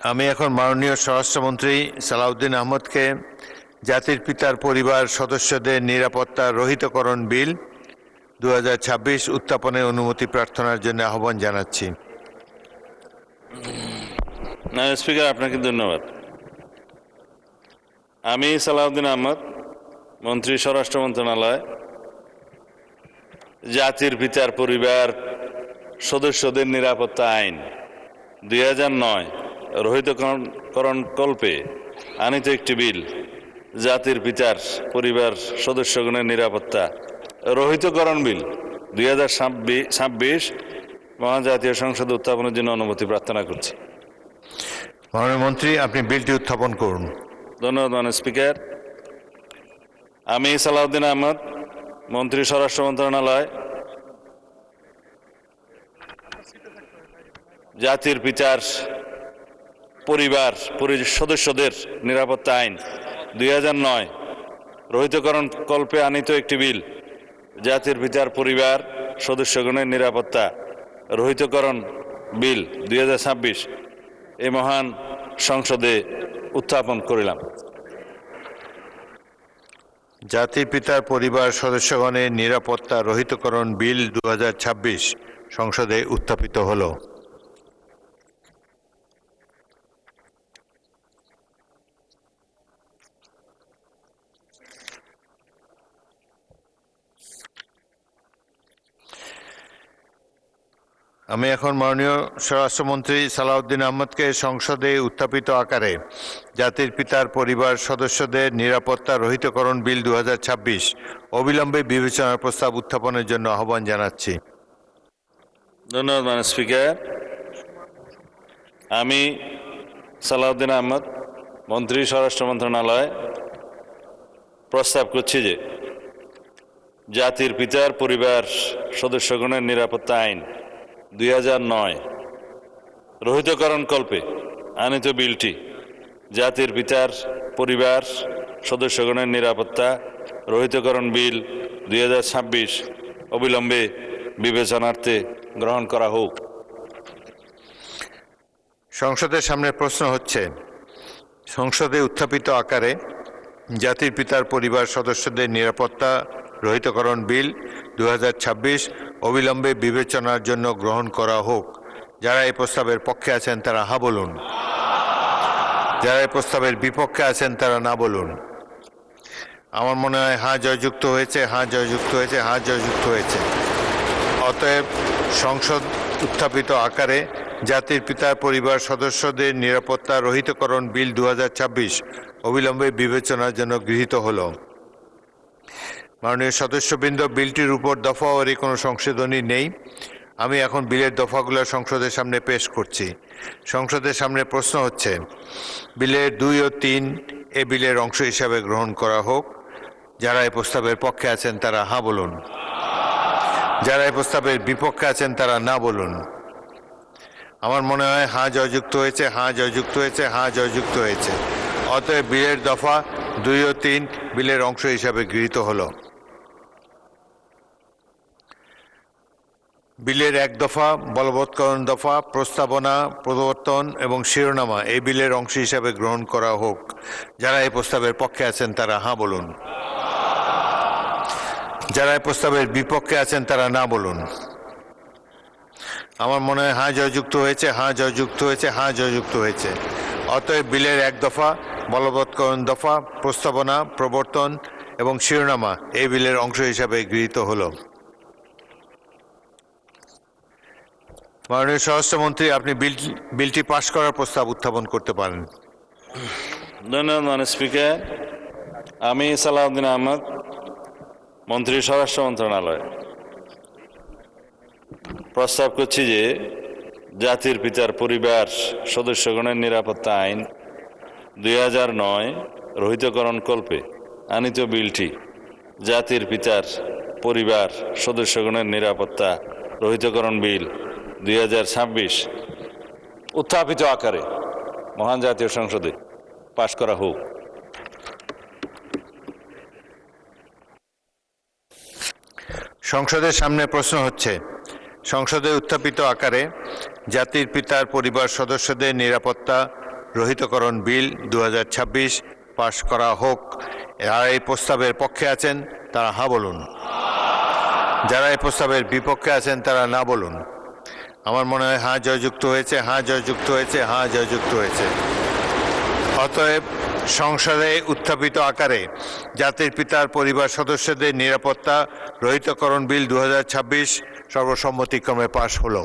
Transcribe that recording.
আমি এখন মাননীয় স্বরাষ্ট্রমন্ত্রী সালাউদ্দিন আহমদকে জাতির পিতার পরিবার সদস্যদের নিরাপত্তা রহিতকরণ বিল 2026 উত্থাপনের অনুমতি প্রার্থনার জন্য আহ্বান জানাচ্ছি। স্পিকার, আপনাকে ধন্যবাদ। আমি সালাউদ্দিন আহমদ, মন্ত্রী স্বরাষ্ট্র মন্ত্রণালয়, জাতির পিতার পরিবার সদস্যদের নিরাপত্তা আইন 2009 রহিতকরণ কল্পে আনিত একটি বিল, জাতির পিতার পরিবার সদস্যগণের নিরাপত্তা রহিতকরণ বিল 2026 মহান জাতীয় সংসদে উত্থাপনের জন্য অনুমতি প্রার্থনা করছি। মাননীয় মন্ত্রী, আপনি বিলটি উত্থাপন করুন। ধন্যবাদ মাননীয় স্পিকার। আমি সালাউদ্দিন আহমদ, মন্ত্রী স্বরাষ্ট্র মন্ত্রণালয়, জাতির পিতার পরিবার সদস্যদের নিরাপত্তা আইন 2009 রহিতকরণ কল্পে আনিত একটি বিল, জাতির পিতার পরিবার সদস্যগণের নিরাপত্তা রহিতকরণ বিল 2026 এই মহান সংসদে উত্থাপন করিলাম। জাতির পিতার পরিবার সদস্যগণের নিরাপত্তা রহিতকরণ বিল 2026 সংসদে উত্থাপিত হলো। আমি এখন মাননীয় স্বরাষ্ট্রমন্ত্রী সালাউদ্দিন আহমদকে সংসদে উত্থাপিত আকারে জাতির পিতার পরিবার সদস্যদের নিরাপত্তা রহিতকরণ বিল 2026 অবিলম্বে বিবেচনার প্রস্তাব উত্থাপনের জন্য আহ্বান জানাচ্ছি। ধন্যবাদ মাননীয় স্পিকার। আমি সালাউদ্দিন আহমদ, মন্ত্রী স্বরাষ্ট্র মন্ত্রণালয়, প্রস্তাব করছি যে জাতির পিতার পরিবার সদস্যগণের নিরাপত্তা আইন 2009 রহিতকরণ কল্পে আনিত বিলটি, জাতির পিতার পরিবার সদস্যগণের নিরাপত্তা রহিতকরণ বিল 2026 অবিলম্বে বিবেচনার্থে গ্রহণ করা হোক। সংসদের সামনে প্রশ্ন হচ্ছে, সংসদে উত্থাপিত আকারে জাতির পিতার পরিবার সদস্যদের নিরাপত্তা রহিতকরণ বিল 2026 অবিলম্বে বিবেচনার জন্য গ্রহণ করা হোক। যারা এই প্রস্তাবের পক্ষে আছেন তারা হা বলুন, যারা এই প্রস্তাবের বিপক্ষে আছেন তারা না বলুন। আমার মনে হয় হা জয়যুক্ত হয়েছে, হা জয়যুক্ত হয়েছে, হা জয়যুক্ত হয়েছে। অতএব সংসদ উত্থাপিত আকারে জাতির পিতার পরিবার সদস্যদের নিরাপত্তা রহিতকরণ বিল 2026 অবিলম্বে বিবেচনার জন্য গৃহীত হল। মাননীয় সদস্যবৃন্দ, বিলটির উপর দফাওয়ারি কোনো সংশোধনী নেই। আমি এখন বিলের দফাগুলো সংসদের সামনে পেশ করছি। সংসদের সামনে প্রশ্ন হচ্ছে, বিলের 2 ও 3 এ বিলের অংশ হিসাবে গ্রহণ করা হোক। যারা এই প্রস্তাবের পক্ষে আছেন তারা হা বলুন, যারা এই প্রস্তাবের বিপক্ষে আছেন তারা না বলুন। আমার মনে হয় হা জয়যুক্ত হয়েছে, হা জয়যুক্ত হয়েছে, হা জয়যুক্ত হয়েছে। অতএব বিলের দফা 2 ও 3 বিলের অংশ হিসাবে গৃহীত হল। বিলের 1 দফা বলবৎকরণ দফা, প্রস্তাবনা, প্রবর্তন এবং শিরোনামা এই বিলের অংশ হিসাবে গ্রহণ করা হোক। যারা এই প্রস্তাবের পক্ষে আছেন তারা হা বলুন, যারা এই প্রস্তাবের বিপক্ষে আছেন তারা না বলুন। আমার মনে হয় হা জয়যুক্ত হয়েছে, হা জয়যুক্ত হয়েছে, হা জয়যুক্ত হয়েছে। অতএব বিলের 1 দফা বলবৎকরণ দফা, প্রস্তাবনা, প্রবর্তন এবং শিরোনামা এই বিলের অংশ হিসাবে গৃহীত হল। মাননীয় স্বরাষ্ট্রমন্ত্রী, আপনি বিলটি পাশ করার প্রস্তাব উত্থাপন করতে পারেন। ধন্যবাদ মাননীয় স্পিকার। আমি সালাউদ্দিন আহমদ, মন্ত্রী স্বরাষ্ট্র মন্ত্রণালয়, প্রস্তাব করছি যে জাতির পিতার পরিবার সদস্যগণের নিরাপত্তা আইন 2009 রহিতকরণ কল্পে আনিত বিলটি, জাতির পিতার পরিবার সদস্যগণের নিরাপত্তা রহিতকরণ বিল 2026 উত্থাপিত আকারে মহান জাতীয় সংসদে পাশ করা হোক। সংসদের সামনে প্রশ্ন হচ্ছে, সংসদে উত্থাপিত আকারে জাতির পিতার পরিবার সদস্যদের নিরাপত্তা রহিতকরণ বিল 2026 পাশ করা হোক। যারা এই প্রস্তাবের পক্ষে আছেন তারা হ্যাঁ বলুন, যারা এই প্রস্তাবের বিপক্ষে আছেন তারা না বলুন। আমার মনে হয় হ্যাঁ জয়যুক্ত হয়েছে, হ্যাঁ জয়যুক্ত হয়েছে, হ্যাঁ জয়যুক্ত হয়েছে। অতএব সংসদে উত্থাপিত আকারে জাতির পিতার পরিবার সদস্যদের নিরাপত্তা রহিতকরণ বিল 2026 সর্বসম্মতিক্রমে পাশ হলো।